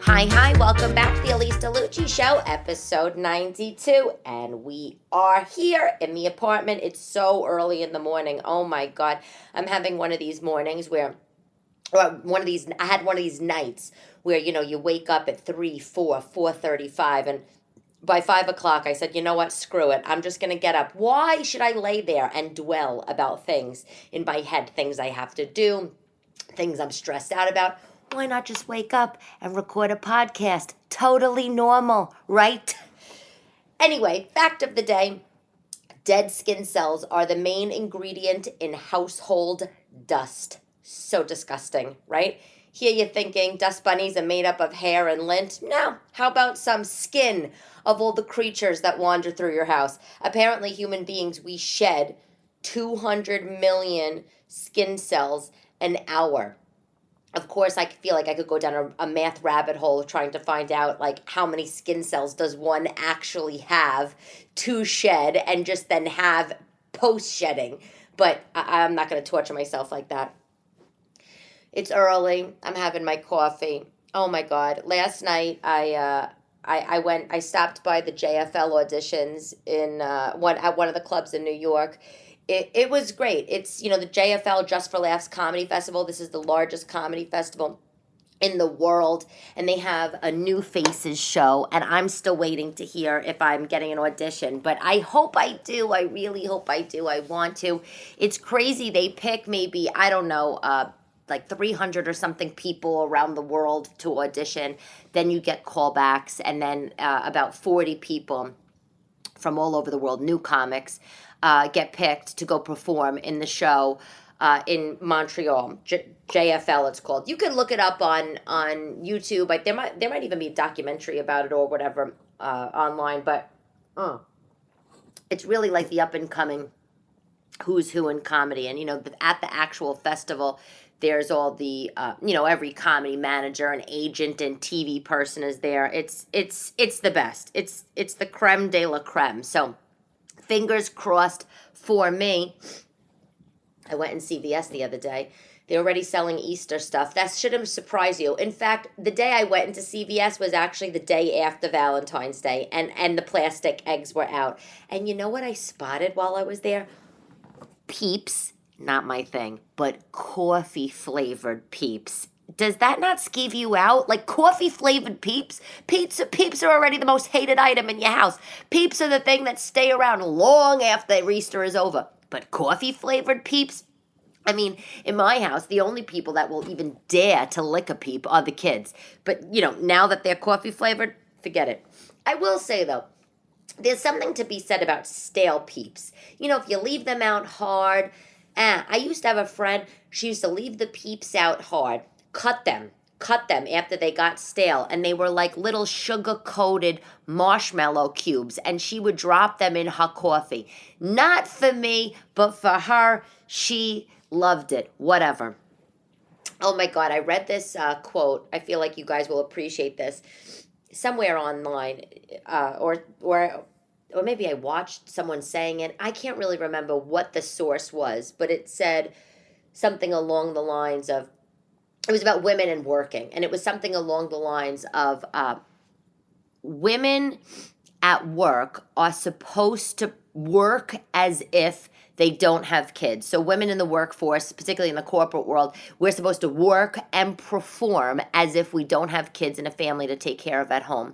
Hi, welcome back to the Elyse DeLucci Show, episode 92, and we are here in the apartment. It's so early in the morning. Oh my God, I'm having one of these mornings where, I had one of these nights where, you wake up at 3, 4, 4:35, and by 5 o'clock, I said, you know what, screw it. I'm just going to get up. Why should I lay there and dwell about things in my head, things I have to do, things I'm stressed out about? Why not just wake up and record a podcast? Totally normal, right? Anyway, fact of the day, dead skin cells are the main ingredient in household dust. So disgusting, right? Here you're thinking dust bunnies are made up of hair and lint. No, how about some skin of all the creatures that wander through your house? Apparently, human beings, we shed 200 million skin cells an hour. Of course, I feel like I could go down a math rabbit hole trying to find out, like, how many skin cells does one actually have to shed and just then have post-shedding. But I'm not going to torture myself like that. It's early. I'm having my coffee. Oh, my God. Last night, I stopped by the JFL auditions at one of the clubs in New York. It was great. It's, the JFL, Just for Laughs Comedy Festival. This is the largest comedy festival in the world, and they have a New Faces show, and I'm still waiting to hear if I'm getting an audition, but I hope I do. I really hope I do. I want to. It's crazy. They pick maybe, I don't know, like 300 or something people around the world to audition. Then you get callbacks, and then about 40 people from all over the world, new comics, get picked to go perform in the show in Montreal. JFL, it's called. You can look it up on YouTube. Like there might even be a documentary about it or whatever online. But it's really like the up and coming who's who in comedy. And at the actual festival, there's all the every comedy manager and agent and TV person is there. It's the best. It's the creme de la creme. So fingers crossed for me. I went in CVS the other day. They're already selling Easter stuff. That shouldn't surprise you. In fact, the day I went into CVS was actually the day after Valentine's Day, and the plastic eggs were out. And you know what I spotted while I was there? Peeps. Not my thing, but coffee-flavored Peeps. Does that not skeeve you out? Like coffee-flavored Peeps? Peeps are already the most hated item in your house. Peeps are the thing that stay around long after Easter is over. But coffee-flavored Peeps? I mean, in my house, the only people that will even dare to lick a Peep are the kids. But, now that they're coffee-flavored, forget it. I will say, though, there's something to be said about stale Peeps. If you leave them out hard... I used to have a friend, she used to leave the Peeps out hard, cut them after they got stale, and they were like little sugar-coated marshmallow cubes, and she would drop them in her coffee. Not for me, but for her, she loved it. Whatever. Oh my God, I read this quote. I feel like you guys will appreciate this. Somewhere online, or maybe I watched someone saying it. I can't really remember what the source was, but it said something along the lines of, it was about women and working, and it was something along the lines of women at work are supposed to work as if they don't have kids. So women in the workforce, particularly in the corporate world, we're supposed to work and perform as if we don't have kids and a family to take care of at home.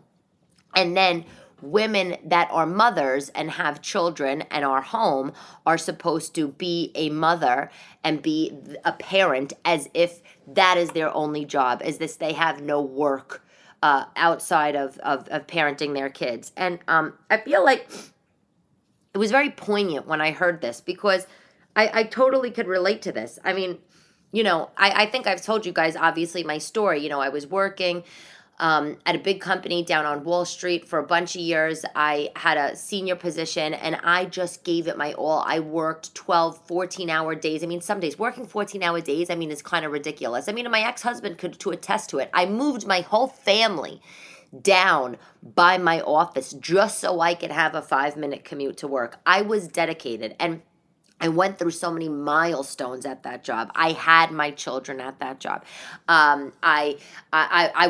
And then women that are mothers and have children and are home are supposed to be a mother and be a parent as if that is their only job, as this they have no work outside of parenting their kids. And I feel like it was very poignant when I heard this because I totally could relate to this. I mean, I think I've told you guys, obviously, my story. I was working at a big company down on Wall Street for a bunch of years. I had a senior position, and I just gave it my all. I worked 12, 14-hour days. I mean, some days working 14-hour days, is kind of ridiculous. And my ex-husband could to attest to it. I moved my whole family down by my office just so I could have a 5-minute commute to work. I was dedicated, and I went through so many milestones at that job. I had my children at that job. I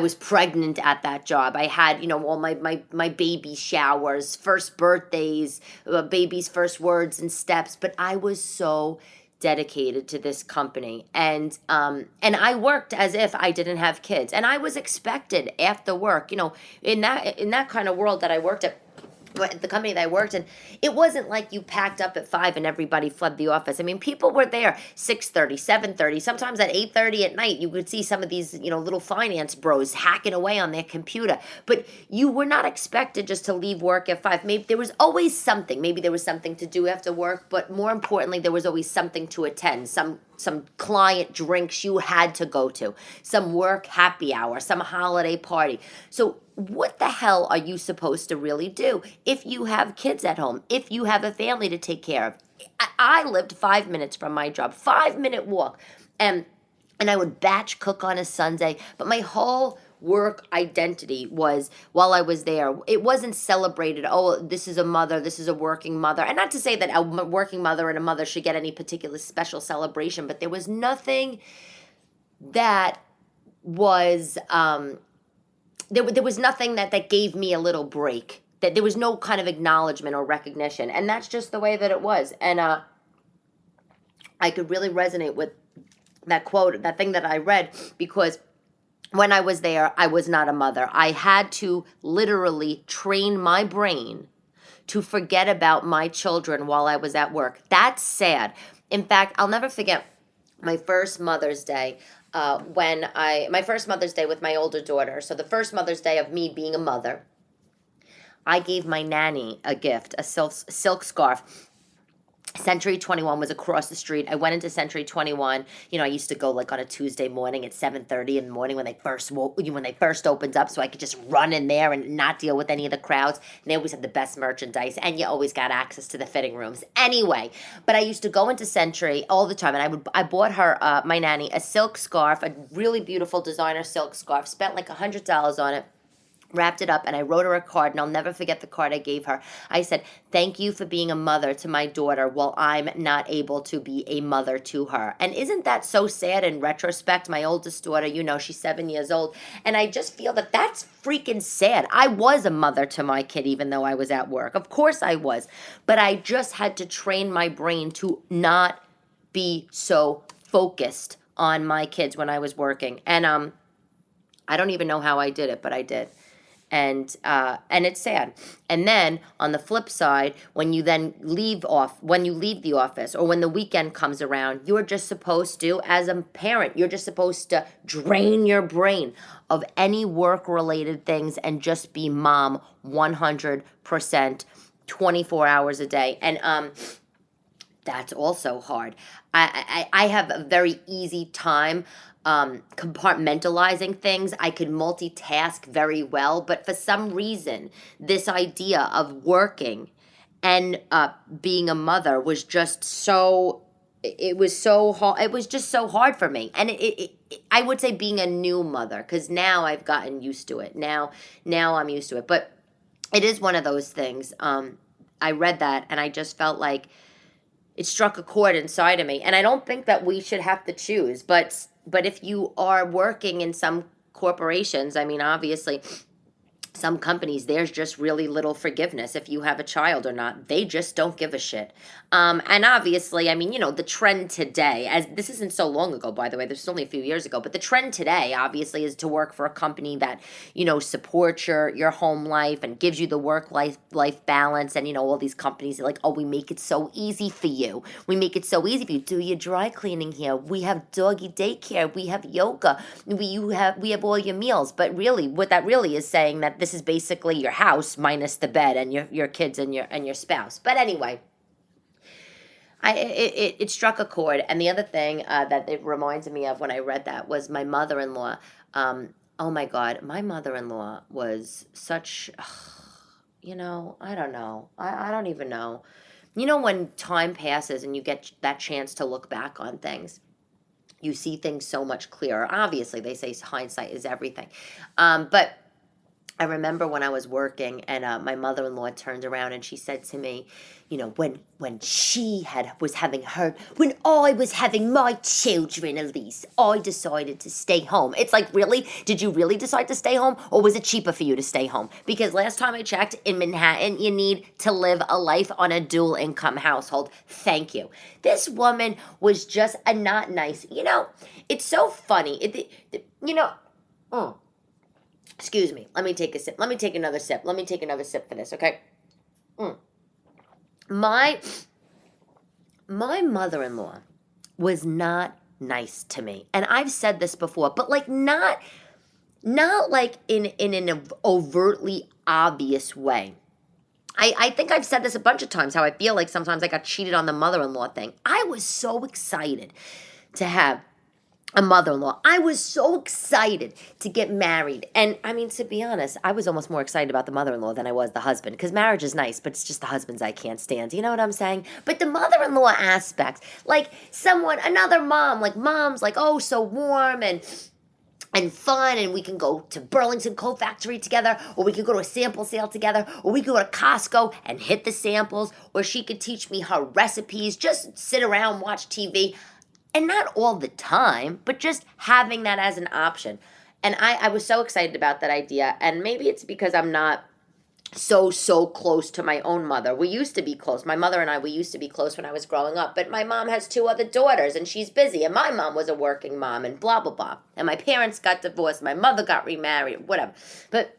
was pregnant at that job. I had, all my baby showers, first birthdays, baby's first words and steps. But I was so dedicated to this company, and I worked as if I didn't have kids, and I was expected after work. In that kind of world that I worked at, the company that I worked in, it wasn't like you packed up at 5 and everybody fled the office. I mean, people were there 6:30, 7:30, sometimes at 8:30 at night. You could see some of these, little finance bros hacking away on their computer. But you were not expected just to leave work at 5. Maybe there was always something. Maybe there was something to do after work, but more importantly, there was always something to attend. Some client drinks you had to go to, some work happy hour, some holiday party. So what the hell are you supposed to really do if you have kids at home, if you have a family to take care of? I lived 5 minutes from my job, 5-minute walk, and I would batch cook on a Sunday, but my whole work identity was, while I was there, it wasn't celebrated. Oh, this is a mother, this is a working mother. And not to say that a working mother and a mother should get any particular special celebration, but there was nothing that was there was nothing that gave me a little break. That there was no kind of acknowledgement or recognition. And that's just the way that it was. And I could really resonate with that quote, that thing that I read, because when I was there, I was not a mother. I had to literally train my brain to forget about my children while I was at work. That's sad. In fact, I'll never forget my first Mother's Day, my first Mother's Day with my older daughter. So the first Mother's Day of me being a mother, I gave my nanny a gift, a silk scarf. Century 21 was across the street. I went into Century 21. I used to go like on a Tuesday morning at 7:30 in the morning when they first opened up, so I could just run in there and not deal with any of the crowds. And they always had the best merchandise, and you always got access to the fitting rooms. Anyway, but I used to go into Century all the time, and I bought her, my nanny, a silk scarf, a really beautiful designer silk scarf. Spent like $100 on it. Wrapped it up, and I wrote her a card, and I'll never forget the card I gave her. I said, "Thank you for being a mother to my daughter while I'm not able to be a mother to her." And isn't that so sad in retrospect? My oldest daughter, she's 7 years old, and I just feel that that's freaking sad. I was a mother to my kid even though I was at work. Of course I was. But I just had to train my brain to not be so focused on my kids when I was working. And I don't even know how I did it, but I did. And it's sad. And then on the flip side, when you leave the office, or when the weekend comes around, you're just supposed to, as a parent, you're just supposed to drain your brain of any work-related things and just be mom 100%, 24 hours a day. And that's also hard. I have a very easy time compartmentalizing things. I could multitask very well, but for some reason, this idea of working and being a mother was just so. It was so hard. It was just so hard for me, and I would say being a new mother, because now I've gotten used to it. Now I'm used to it, but it is one of those things. I read that, and I just felt like it struck a chord inside of me, and I don't think that we should have to choose, but if you are working in some corporations, I mean, obviously, some companies, there's just really little forgiveness if you have a child or not. They just don't give a shit. And obviously, I mean, the trend today, as this isn't so long ago, by the way, this was only a few years ago, but the trend today, obviously, is to work for a company that, supports your home life and gives you the work-life balance. And, all these companies are like, oh, we make it so easy for you. We make it so easy for you. Do your dry cleaning here. We have doggy daycare. We have yoga. We have all your meals. But really, what that really is saying that this is basically your house minus the bed and your kids and your spouse. But anyway, it struck a chord. And the other thing that it reminded me of when I read that was my mother-in-law. Oh my God, my mother-in-law was such, I don't know. I don't even know. When time passes and you get that chance to look back on things, you see things so much clearer. Obviously, they say hindsight is everything. But I remember when I was working and my mother-in-law turned around and she said to me, when when I was having my children, Elyse, I decided to stay home. It's like, really? Did you really decide to stay home, or was it cheaper for you to stay home? Because last time I checked, in Manhattan, you need to live a life on a dual income household. Thank you. This woman was just not nice. It's so funny. Mm. Excuse me. Let me take a sip. Let me take another sip. Let me take another sip for this, okay? Mm. My mother-in-law was not nice to me. And I've said this before, but like not like in an overtly obvious way. I think I've said this a bunch of times, how I feel like sometimes I got cheated on the mother-in-law thing. I was so excited to have a mother-in-law. I was so excited to get married. And I mean, to be honest, I was almost more excited about the mother-in-law than I was the husband, because marriage is nice, but it's just the husbands I can't stand. You know what I'm saying? But the mother-in-law aspect, like another mom, like mom's like, oh, so warm and fun, and we can go to Burlington Coat Factory together, or we could go to a sample sale together, or we could go to Costco and hit the samples, or she could teach me her recipes, just sit around, watch TV. And not all the time, but just having that as an option. And I was so excited about that idea. And maybe it's because I'm not so close to my own mother. We used to be close. My mother and I, we used to be close when I was growing up. But my mom has 2 other daughters, and she's busy. And my mom was a working mom, and blah, blah, blah. And my parents got divorced. My mother got remarried, whatever. But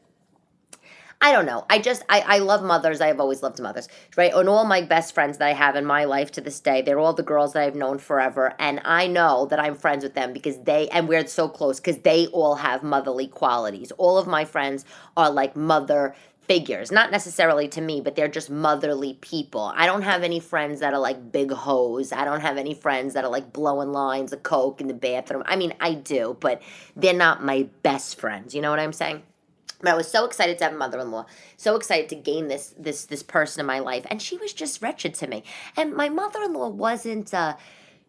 I don't know. I love mothers. I have always loved mothers, right? And all my best friends that I have in my life to this day, they're all the girls that I've known forever. And I know that I'm friends with them because and we're so close because they all have motherly qualities. All of my friends are like mother figures, not necessarily to me, but they're just motherly people. I don't have any friends that are like big hoes. I don't have any friends that are like blowing lines of coke in the bathroom. I mean, I do, but they're not my best friends. You know what I'm saying? But I was so excited to have a mother-in-law, so excited to gain this person in my life, and she was just wretched to me. And my mother-in-law wasn't,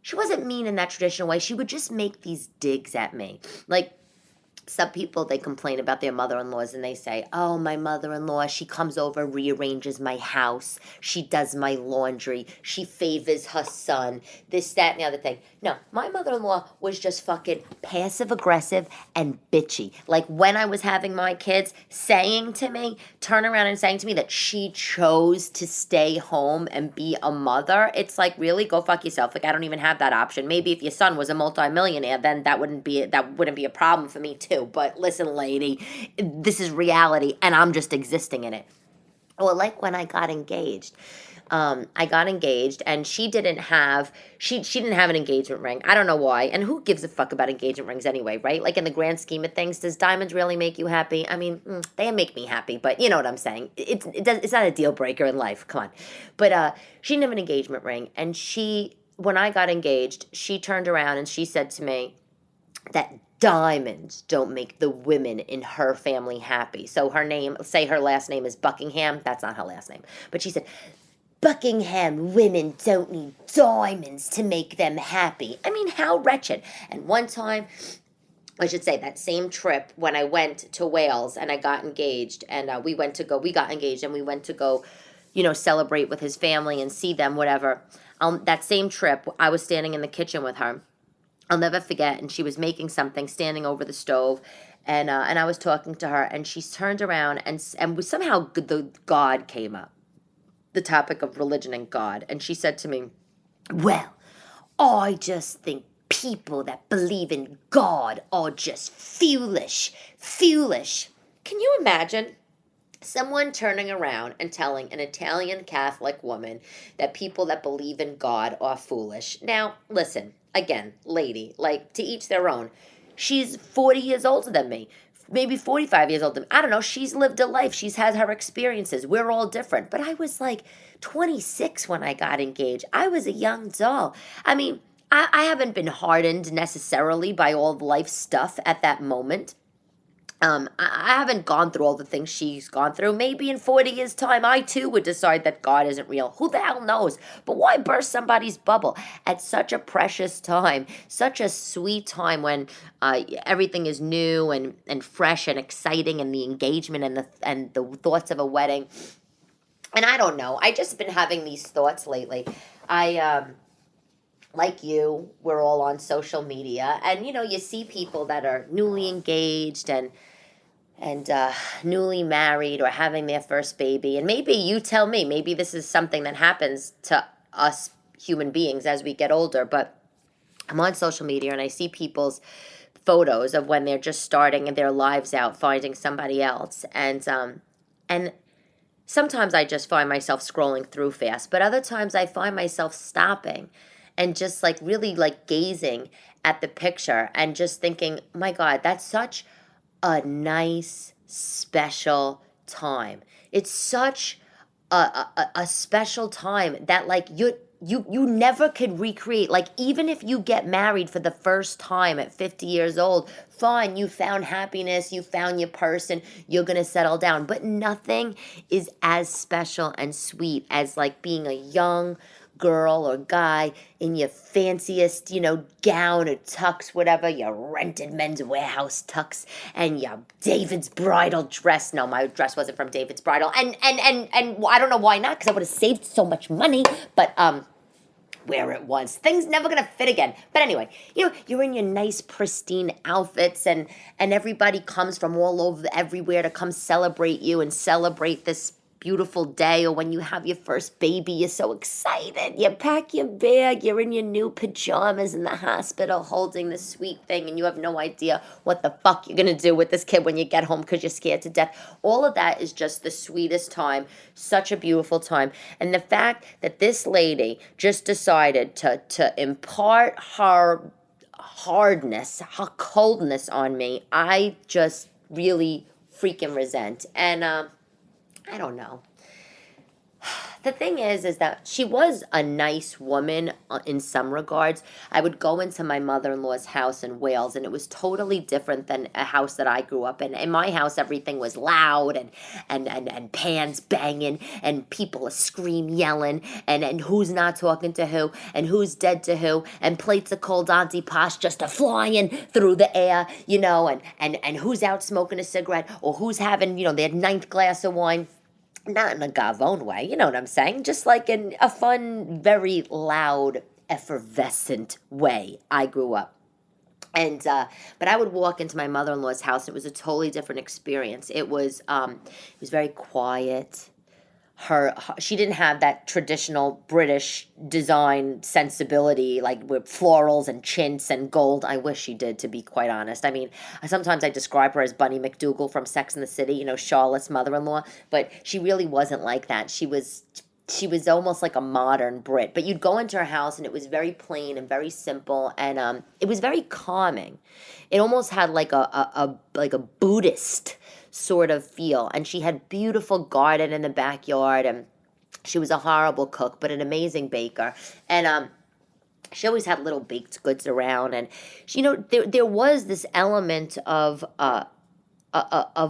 she wasn't mean in that traditional way. She would just make these digs at me. Like, some people, they complain about their mother-in-laws and they say, oh, my mother-in-law, she comes over, rearranges my house, she does my laundry, she favors her son, this, that, and the other thing. No, my mother-in-law was just fucking passive-aggressive and bitchy. Like, when I was having my kids, turn around and saying to me that she chose to stay home and be a mother, it's like, really? Go fuck yourself. Like, I don't even have that option. Maybe if your son was a multimillionaire, then that wouldn't be a problem for me, too. But listen, lady, this is reality, and I'm just existing in it. Or like when I got engaged. And she didn't have an engagement ring. I don't know why. And who gives a fuck about engagement rings anyway, right? Like, in the grand scheme of things, does diamonds really make you happy? I mean, they make me happy, but you know what I'm saying. It's not a deal breaker in life. Come on. But she didn't have an engagement ring, and when I got engaged, she turned around and she said to me that diamonds don't make the women in her family happy. So her last name is Buckingham. That's not her last name. But she said, Buckingham women don't need diamonds to make them happy. I mean, how wretched. And one time, I should say, that same trip when I went to Wales and I got engaged, and we got engaged and we went to go, celebrate with his family and see them, whatever. That same trip, I was standing in the kitchen with her. I'll never forget, and she was making something, standing over the stove, and I was talking to her, and she turned around, and somehow the God came up, the topic of religion and God, and she said to me, well, I just think people that believe in God are just foolish. Can you imagine someone turning around and telling an Italian Catholic woman that people that believe in God are foolish? Now, listen, again, lady, like, to each their own. She's 40 years older than me, maybe 45 years older than me. I don't know. She's lived a life. She's had her experiences. We're all different. But I was like 26 when I got engaged. I was a young doll. I mean, I haven't been hardened necessarily by all of life stuff at that moment. I haven't gone through all the things she's gone through. Maybe in 40 years' time, I too would decide that God isn't real. Who the hell knows? But why burst somebody's bubble at such a precious time, such a sweet time when everything is new and fresh and exciting, and the engagement and the thoughts of a wedding. And I don't know. I just been having these thoughts lately. I like you, we're all on social media, and you see people that are newly engaged and newly married or having their first baby. And maybe you tell me, maybe this is something that happens to us human beings as we get older, but I'm on social media and I see people's photos of when they're just starting their lives out, finding somebody else. And sometimes I just find myself scrolling through fast, but other times I find myself stopping and just like really like gazing at the picture and just thinking, my God, that's such a nice, special time. It's such a special time that like you never could recreate. Like, even if you get married for the first time at 50 years old, fine, you found happiness, you found your person, you're gonna settle down. But nothing is as special and sweet as like being a young girl or guy in your fanciest, gown or tux, whatever, your rented Men's Warehouse tux, and your David's Bridal dress. No, my dress wasn't from David's Bridal, and I don't know why not, because I would have saved so much money, but where it was. Things never gonna fit again. But anyway, you're in your nice pristine outfits, and everybody comes from all over everywhere to come celebrate you and celebrate this beautiful day. Or when you have your first baby, you're so excited. You pack your bag, you're in your new pajamas in the hospital holding this sweet thing, and you have no idea what the fuck you're gonna do with this kid when you get home because you're scared to death. All of that is just the sweetest time, such a beautiful time. And the fact that this lady just decided to impart her hardness, her coldness on me, I just really freaking resent. And I don't know. The thing is that she was a nice woman in some regards. I would go into my mother-in-law's house in Wales, and it was totally different than a house that I grew up in. In my house, everything was loud and pans banging and people are yelling and who's not talking to who and who's dead to who, and plates of cold Auntie Posh just a flying through the air, and who's out smoking a cigarette or who's having, their ninth glass of wine. Not in a Gavone way, you know what I'm saying? Just like in a fun, very loud, effervescent way I grew up. And but I would walk into my mother-in-law's house, and it was a totally different experience. It was very quiet. She didn't have that traditional British design sensibility, like with florals and chintz and gold. I wish she did, to be quite honest. I mean, sometimes I describe her as Bunny McDougal from Sex and the City, Charlotte's mother-in-law, but she really wasn't like that. She was almost like a modern Brit. But you'd go into her house, and it was very plain and very simple, and it was very calming. It almost had like a Buddhist sort of feel. And she had beautiful garden in the backyard, and she was a horrible cook but an amazing baker. And she always had little baked goods around, and there was this element of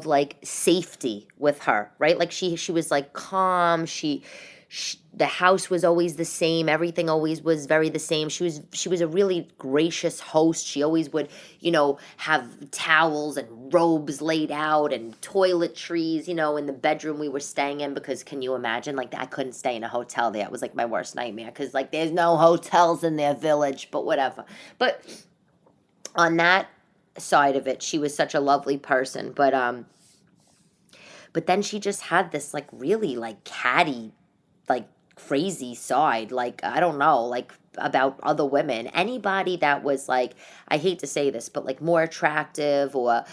like safety with her, right? Like she was like calm. The house was always the same. Everything always was very the same. She was a really gracious host. She always would, have towels and robes laid out and toiletries, in the bedroom we were staying in, because can you imagine, like, I couldn't stay in a hotel there. It was like my worst nightmare, because like there's no hotels in their village, but whatever. But on that side of it, she was such a lovely person. But then she just had this like really like catty, like crazy side, like I don't know, like about other women. Anybody that was like, I hate to say this, but like more attractive, or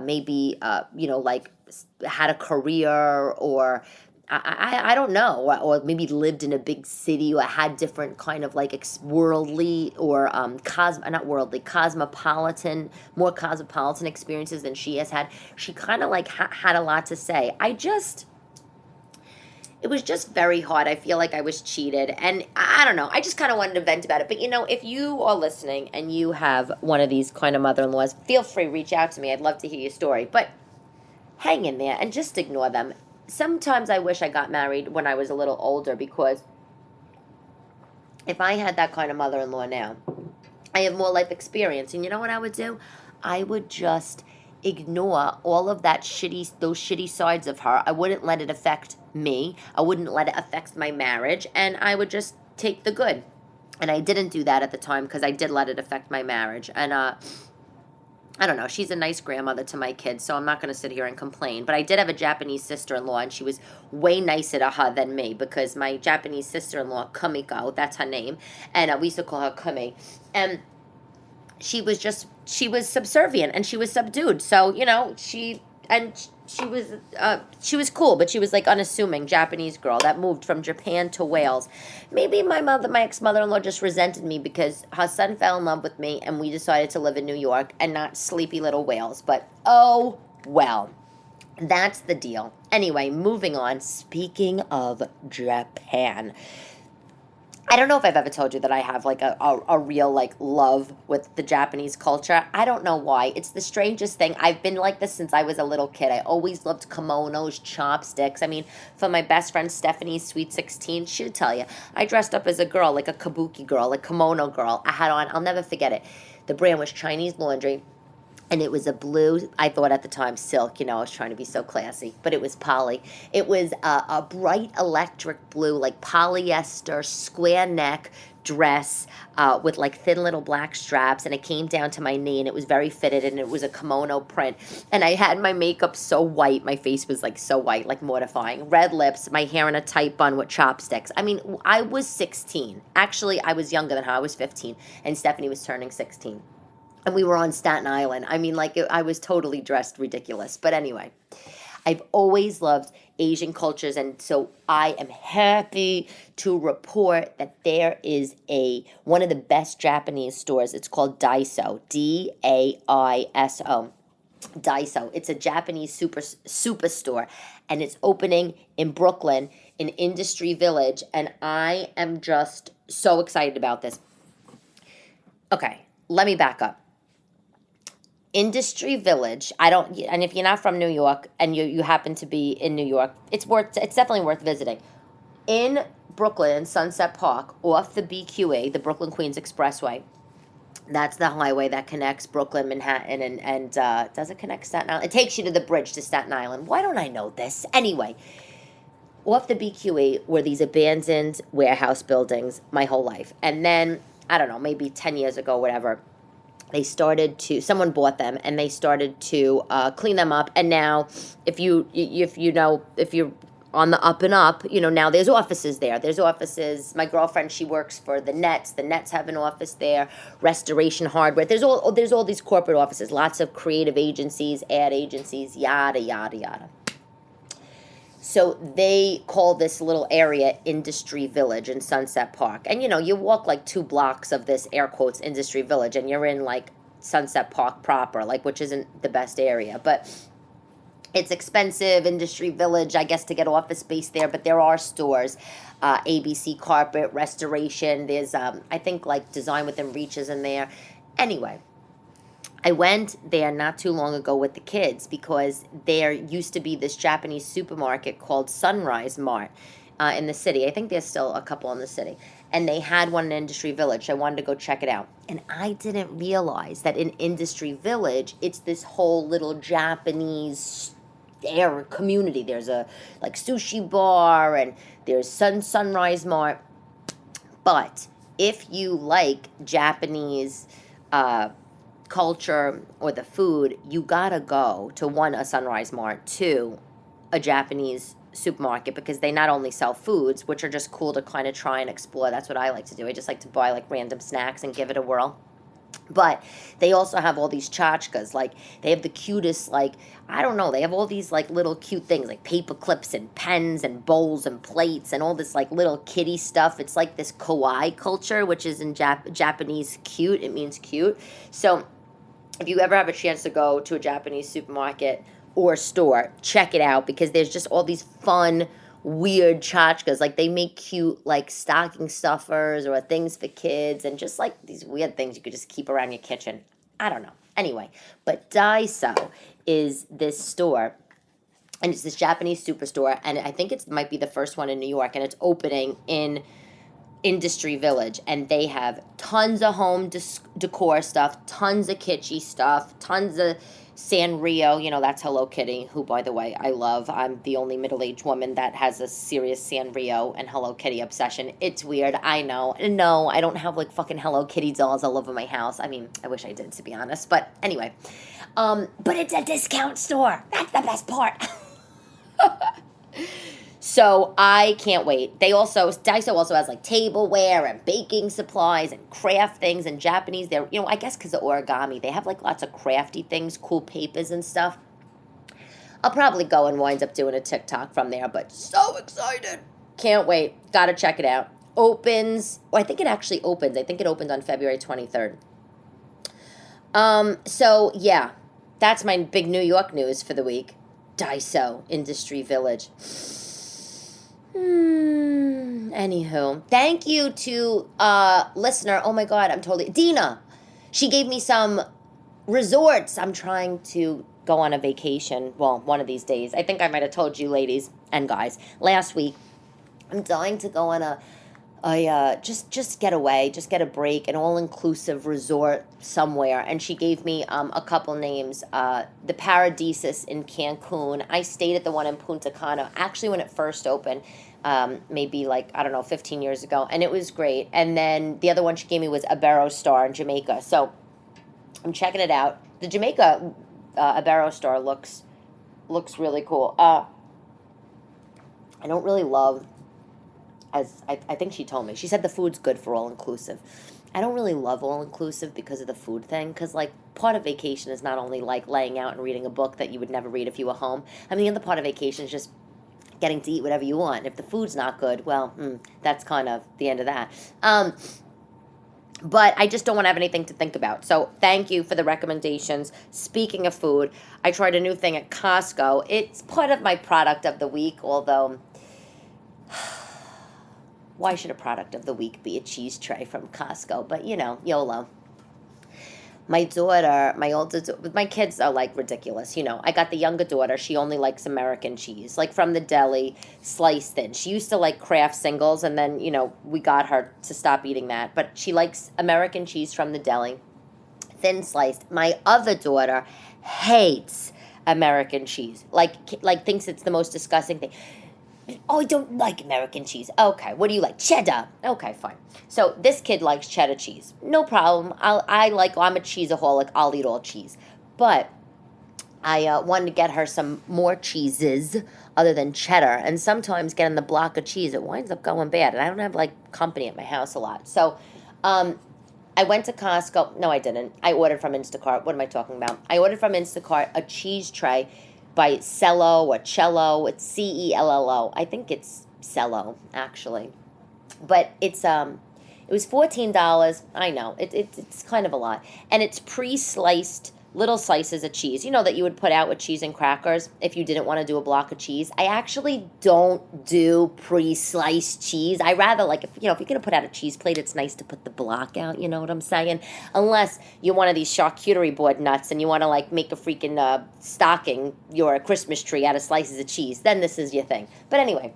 maybe like had a career, or I don't know, or maybe lived in a big city, or had different kind of like worldly or cosmopolitan, more cosmopolitan experiences than she has had. She kind of like had a lot to say. it was just very hard. I feel like I was cheated. And I don't know. I just kind of wanted to vent about it. But, if you are listening and you have one of these kind of mother-in-laws, feel free, reach out to me. I'd love to hear your story. But hang in there and just ignore them. Sometimes I wish I got married when I was a little older, because if I had that kind of mother-in-law now, I have more life experience. And you know what I would do? I would just ignore all of those shitty sides of her. I wouldn't let it affect me. I wouldn't let it affect my marriage. And I would just take the good. And I didn't do that at the time, because I did let it affect my marriage. And I don't know. She's a nice grandmother to my kids, so I'm not going to sit here and complain. But I did have a Japanese sister-in-law, and she was way nicer to her than me, because my Japanese sister-in-law, Kumiko, that's her name, and we used to call her Kumi, and she was subservient, and she was subdued. So, she was cool, but she was like unassuming Japanese girl that moved from Japan to Wales. Maybe my ex-mother-in-law just resented me because her son fell in love with me and we decided to live in New York and not sleepy little Wales. But oh well, that's the deal. Anyway, moving on. Speaking of Japan, I don't know if I've ever told you that I have like a real like love with the Japanese culture. I don't know why. It's the strangest thing. I've been like this since I was a little kid. I always loved kimonos, chopsticks. I mean, for my best friend Stephanie's Sweet 16, she'll tell you, I dressed up as a girl, like a kabuki girl, like kimono girl. I had on, I'll never forget it. The brand was Chinese Laundry. And it was a blue, I thought at the time, silk. I was trying to be so classy. But it was poly. It was a bright electric blue, like polyester, square neck dress with like thin little black straps. And it came down to my knee. And it was very fitted. And it was a kimono print. And I had my makeup so white. My face was like so white, like mortifying. Red lips, my hair in a tight bun with chopsticks. I mean, I was 16. Actually, I was younger than her. I was 15. And Stephanie was turning 16. And we were on Staten Island. I mean, I was totally dressed ridiculous. But anyway, I've always loved Asian cultures. And so I am happy to report that there is one of the best Japanese stores. It's called Daiso, Daiso. Daiso. It's a Japanese superstore. And it's opening in Brooklyn, in Industry Village. And I am just so excited about this. Okay, let me back up. Industry Village, and if you're not from New York and you happen to be in New York, it's definitely worth visiting. In Brooklyn, Sunset Park, off the BQE, the Brooklyn Queens Expressway. That's the highway that connects Brooklyn, Manhattan, and does it connect Staten Island? It takes you to the bridge to Staten Island. Why don't I know this? Anyway, off the BQE were these abandoned warehouse buildings my whole life. And then, I don't know, maybe 10 years ago, whatever, someone bought them and they started to clean them up. And now if you're on the up and up, now there's offices there. There's offices. My girlfriend, she works for the Nets. The Nets have an office there. Restoration Hardware. There's all these corporate offices. Lots of creative agencies, ad agencies, yada, yada, yada. So they call this little area Industry Village in Sunset Park. And, you walk like 2 blocks of this, air quotes, Industry Village, and you're in like Sunset Park proper, like, which isn't the best area. But it's expensive, Industry Village, I guess, to get office space there. But there are stores, ABC Carpet, Restoration. There's, I think, like Design Within Reach is in there. Anyway. I went there not too long ago with the kids because there used to be this Japanese supermarket called Sunrise Mart in the city. I think there's still a couple in the city. And they had one in Industry Village. I wanted to go check it out. And I didn't realize that in Industry Village, it's this whole little Japanese community. There's a like sushi bar and there's Sunrise Mart. But if you like Japanese culture or the food, you gotta go to a Sunrise Mart, 2, a Japanese supermarket, because they not only sell foods, which are just cool to kind of try and explore. That's what I like to do. I just like to buy like random snacks and give it a whirl. But they also have all these tchotchkes. Like, they have the cutest, like, I don't know, they have all these, like, little cute things, like paper clips and pens and bowls and plates and all this, like, little kitty stuff. It's like this kawaii culture, which is in Japanese cute. It means cute. So if you ever have a chance to go to a Japanese supermarket or store, check it out, because there's just all these fun, weird tchotchkes. Like, they make cute, like, stocking stuffers or things for kids and just, like, these weird things you could just keep around your kitchen. I don't know. Anyway, but Daiso is this store, and it's this Japanese superstore, and I think it might be the first one in New York, and it's opening in Industry Village, and they have tons of home decor stuff, tons of kitschy stuff, tons of Sanrio. You know, that's Hello Kitty, who, by the way, I love. I'm the only middle-aged woman that has a serious Sanrio and Hello Kitty obsession. It's weird, I know. No, I don't have, like, fucking Hello Kitty dolls all over my house. I mean, I wish I did, to be honest. But anyway, but it's a discount store. That's the best part. So I can't wait. Daiso also has like tableware and baking supplies and craft things and Japanese. They're, I guess because of origami, they have like lots of crafty things, cool papers and stuff. I'll probably go and wind up doing a TikTok from there, but so excited. Can't wait. Gotta check it out. I think it actually opens. I think it opened on February 23rd. So yeah, that's my big New York news for the week. Daiso, Industry Village. Anywho, thank you to listener. Oh my God, Dina. She gave me some resorts. I'm trying to go on a vacation. Well, one of these days. I think I might have told you, ladies and guys, last week. I'm dying to go on just get away, just get a break, an all-inclusive resort somewhere. And she gave me a couple names. The Paradisus in Cancun. I stayed at the one in Punta Cana, actually when it first opened, maybe 15 years ago, and it was great. And then the other one she gave me was Iberostar in Jamaica. So I'm checking it out. The Jamaica Iberostar looks really cool. I don't really love, as I think she told me, she said the food's good for all-inclusive. I don't really love all-inclusive because of the food thing, because, part of vacation is not only, laying out and reading a book that you would never read if you were home. I mean, the other part of vacation is just getting to eat whatever you want. If the food's not good, well, that's kind of the end of that. But I just don't want to have anything to think about. So thank you for the recommendations. Speaking of food, I tried a new thing at Costco. It's part of my product of the week, although why should a product of the week be a cheese tray from Costco? But, YOLO. My daughter, my kids are, ridiculous. I got the younger daughter. She only likes American cheese, from the deli, sliced thin. She used to like Kraft singles, and then, we got her to stop eating that. But she likes American cheese from the deli, thin sliced. My other daughter hates American cheese, thinks it's the most disgusting thing. Oh, I don't like American cheese. Okay, what do you like? Cheddar. Okay, fine. So this kid likes cheddar cheese. No problem. I'm a cheeseaholic. I'll eat all cheese. But I wanted to get her some more cheeses other than cheddar. And sometimes getting the block of cheese, it winds up going bad. And I don't have, company at my house a lot. So I went to Costco. No, I didn't. I ordered from Instacart. What am I talking about? I ordered from Instacart a cheese tray by Cello or Cello. It's Cello. I think it's Cello, actually. But it was $14. I know, it's kind of a lot. And it's pre-sliced little slices of cheese, that you would put out with cheese and crackers if you didn't want to do a block of cheese. I actually don't do pre-sliced cheese. I rather, if you're going to put out a cheese plate, it's nice to put the block out, you know what I'm saying? Unless you're one of these charcuterie board nuts and you want to, make a freaking stocking, your Christmas tree out of slices of cheese, then this is your thing. But anyway,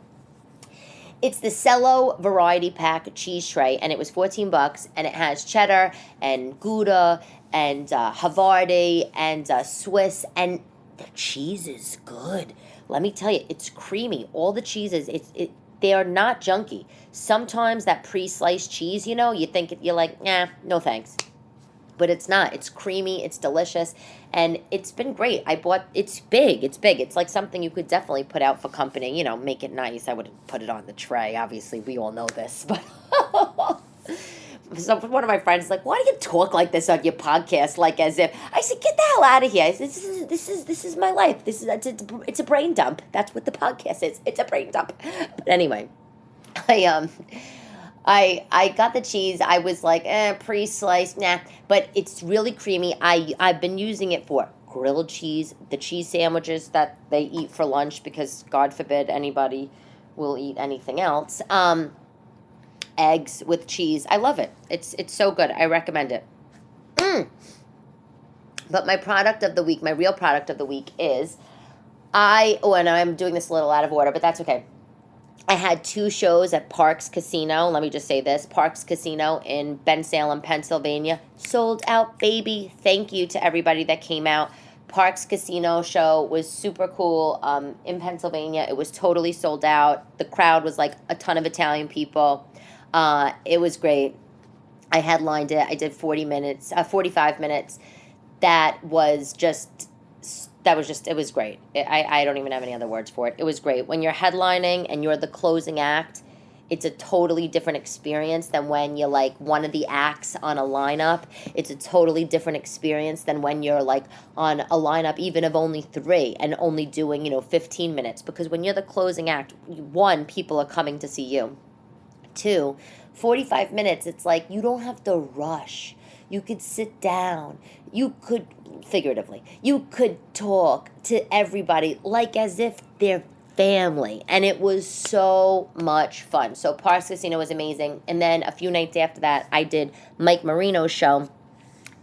it's the Cello Variety Pack cheese tray, and it was $14, and it has cheddar and Gouda and Havarti and Swiss, and the cheese is good. Let me tell you, it's creamy. All the cheeses, they are not junky. Sometimes that pre-sliced cheese, you think you're like, nah, no thanks. But it's not. It's creamy. It's delicious. And it's been great. It's big. It's like something you could definitely put out for company, make it nice. I wouldn't put it on the tray. Obviously, we all know this. But so one of my friends is like, why do you talk like this on your podcast? As if, I said, get the hell out of here. This is my life. It's a brain dump. That's what the podcast is. It's a brain dump. But anyway, I got the cheese. I was like, pre-sliced, nah. But it's really creamy. I've been using it for grilled cheese, the cheese sandwiches that they eat for lunch, because God forbid anybody will eat anything else. Eggs with cheese. I love it. It's so good. I recommend it. But my product of the week, my real product of the week is and I'm doing this a little out of order, but that's okay. I had 2 shows at Parks Casino. Let me just say this. Parks Casino in Bensalem, Pennsylvania. Sold out, baby. Thank you to everybody that came out. Parks Casino show was super cool in Pennsylvania. It was totally sold out. The crowd was like a ton of Italian people. It was great. I headlined it. I did 45 minutes. It was great. I don't even have any other words for it. It was great. When you're headlining and you're the closing act, it's a totally different experience than when you're like one of the acts on a lineup. It's a totally different experience than when you're like on a lineup even of only 3 and only doing, 15 minutes. Because when you're the closing act, 1, people are coming to see you. 2, 45 minutes, it's like you don't have to rush. You could sit down. You could, figuratively, you could talk to everybody like as if they're family. And it was so much fun. So Parks Casino was amazing. And then a few nights after that, I did Mike Marino's show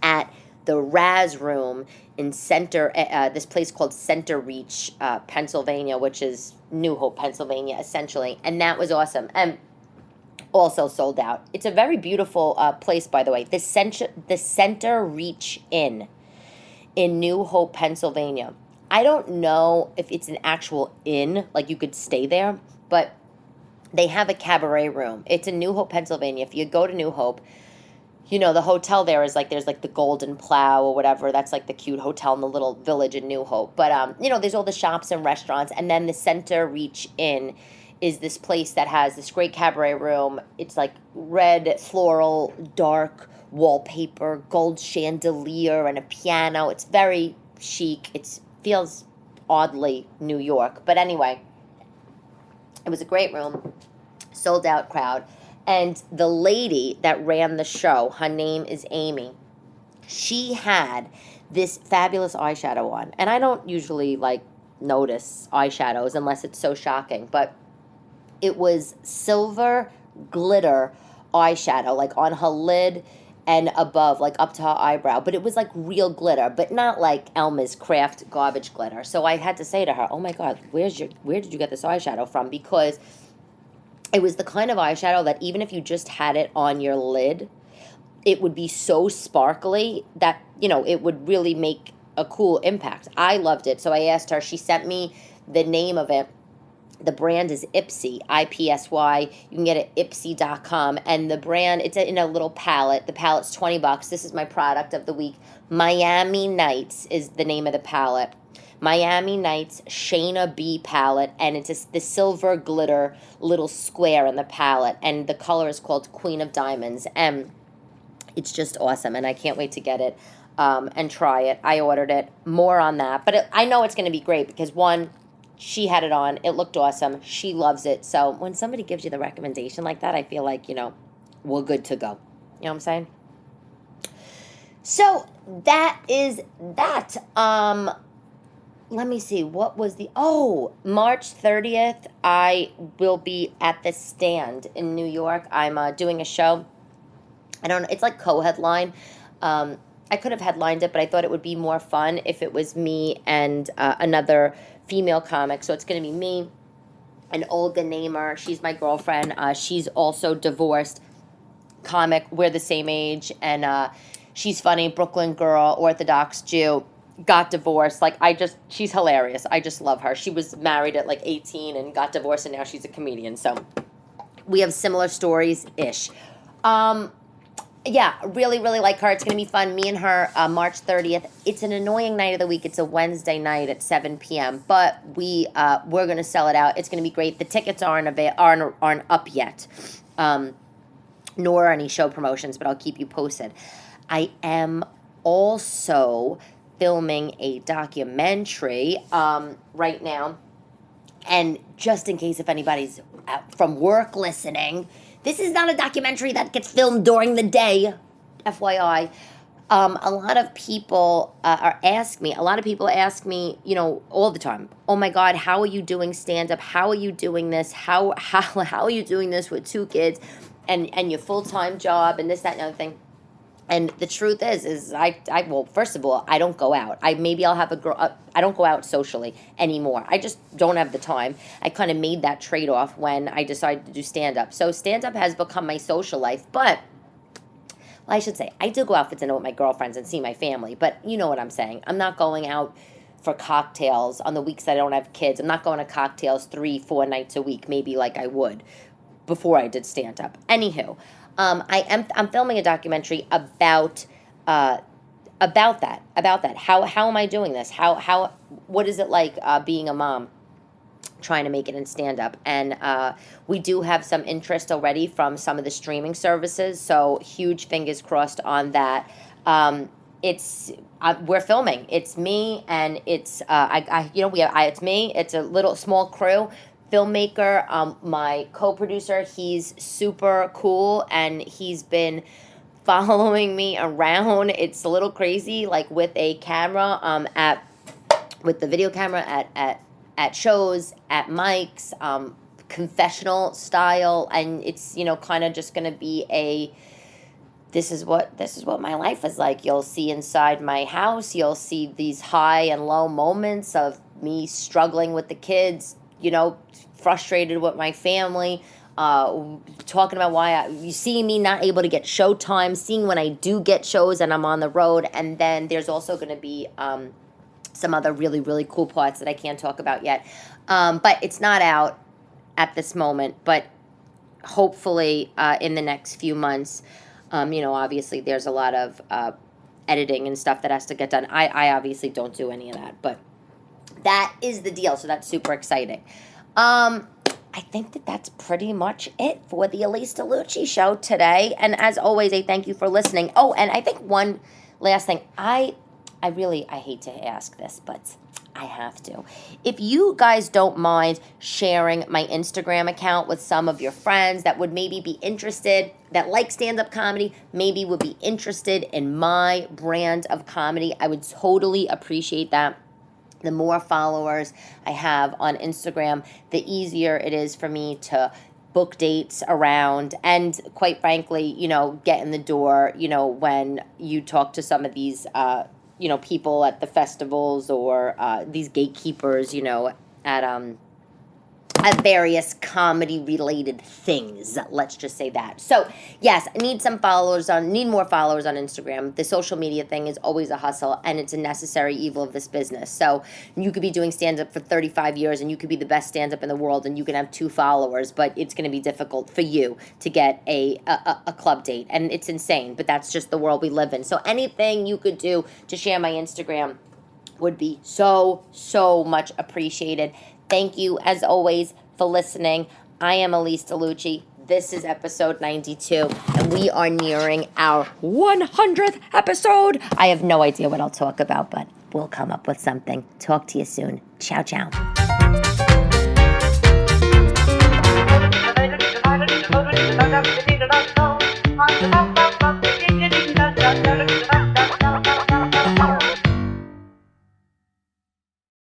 at the Raz Room in this place called Center Reach, Pennsylvania, which is New Hope, Pennsylvania, essentially. And that was awesome. And also sold out. It's a very beautiful place, by the way. The Center Reach Inn in New Hope, Pennsylvania. I don't know if it's an actual inn, like you could stay there, but they have a cabaret room. It's in New Hope, Pennsylvania. If you go to New Hope, the hotel there is like, there's like the Golden Plow or whatever. That's like the cute hotel in the little village in New Hope. But, there's all the shops and restaurants. And then the Center Reach Inn is this place that has this great cabaret room. It's like red, floral, dark wallpaper, gold chandelier, and a piano. It's very chic. It feels oddly New York. But anyway, it was a great room, sold out crowd. And the lady that ran the show, her name is Amy. She had this fabulous eyeshadow on. And I don't usually notice eyeshadows unless it's so shocking. But it was silver glitter eyeshadow, like on her lid and above, like up to her eyebrow. But it was like real glitter, but not like Elmer's Craft garbage glitter. So I had to say to her, oh my God, where did you get this eyeshadow from? Because it was the kind of eyeshadow that even if you just had it on your lid, it would be so sparkly that, it would really make a cool impact. I loved it. So I asked her, she sent me the name of it. The brand is Ipsy, IPSY. You can get it at Ipsy.com. And the brand, it's in a little palette. The palette's $20. This is my product of the week. Miami Nights is the name of the palette. Miami Nights Shayna B palette. And it's the silver glitter little square in the palette. And the color is called Queen of Diamonds. And it's just awesome. And I can't wait to get it and try it. I ordered it. More on that. But I know it's going to be great because, one, she had it on. It looked awesome. She loves it. So when somebody gives you the recommendation like that, I feel like, we're good to go. You know what I'm saying? So that is that. Let me see. What was March 30th, I will be at the Stand in New York. I'm doing a show. I don't know. It's like co-headline. I could have headlined it, but I thought it would be more fun if it was me and another female comic. So it's going to be me and Olga Namer. She's my girlfriend. She's also divorced comic. We're the same age. And she's funny. Brooklyn girl, Orthodox Jew. Got divorced. She's hilarious. I just love her. She was married at 18 and got divorced, and now she's a comedian. So we have similar stories-ish. Yeah, really, really like her. It's going to be fun. Me and her, March 30th. It's an annoying night of the week. It's a Wednesday night at 7 p.m., but we're going to sell it out. It's going to be great. The tickets aren't up yet, nor any show promotions, but I'll keep you posted. I am also filming a documentary right now, and just in case if anybody's from work listening, this is not a documentary that gets filmed during the day, FYI. A lot of people a lot of people ask me, all the time, oh my God, how are you doing stand up? How are you doing this? How are you doing this with two kids and your full time job and this, that, and other thing? And the truth is well, first of all, I don't go out. I'll have a girl. I don't go out socially anymore. I just don't have the time. I kind of made that trade off when I decided to do stand up. So stand up has become my social life, but. Well, I should say, I do go out for dinner with my girlfriends and see my family, but you know what I'm saying. I'm not going out for cocktails on the weeks that I don't have kids. I'm not going to cocktails 3-4 nights a week, maybe like I would before I did stand-up. Anywho, I'm filming a documentary about that. How am I doing this? What is it like being a mom? Trying to make it in stand-up, and we do have some interest already from some of the streaming services, so huge fingers crossed on that. We're filming. It's me, and it's it's me. It's a little small crew. Filmmaker, my co-producer, he's super cool, and he's been following me around. It's a little crazy, like with a camera, with the video camera at shows, at mics, confessional style, and it's kind of just going to be this is what my life is like. You'll see inside my house. You'll see these high and low moments of me struggling with the kids, frustrated with my family, talking about why you see me not able to get show time, seeing when I do get shows and I'm on the road, and then there's also going to be some other really, really cool parts that I can't talk about yet. But it's not out at this moment, but hopefully in the next few months, obviously there's a lot of editing and stuff that has to get done. I obviously don't do any of that, but that is the deal, so that's super exciting. I think that's pretty much it for the Elyse DeLucci show today, and as always, I thank you for listening. Oh, and I think one last thing, I hate to ask this, but I have to. If you guys don't mind sharing my Instagram account with some of your friends that would maybe be interested, that like stand-up comedy, maybe would be interested in my brand of comedy, I would totally appreciate that. The more followers I have on Instagram, the easier it is for me to book dates around and, quite frankly, get in the door, when you talk to some of these people at the festivals or these gatekeepers, at various comedy-related things. Let's just say that. So, yes, I need more followers on Instagram. The social media thing is always a hustle, and it's a necessary evil of this business. So, you could be doing stand-up for 35 years, and you could be the best stand-up in the world, and you can have 2 followers, but it's going to be difficult for you to get a club date, and it's insane, but that's just the world we live in. So, anything you could do to share my Instagram would be so, so much appreciated. Thank you, as always, for listening. I am Elyse DeLucci. This is episode 92, and we are nearing our 100th episode. I have no idea what I'll talk about, but we'll come up with something. Talk to you soon. Ciao, ciao.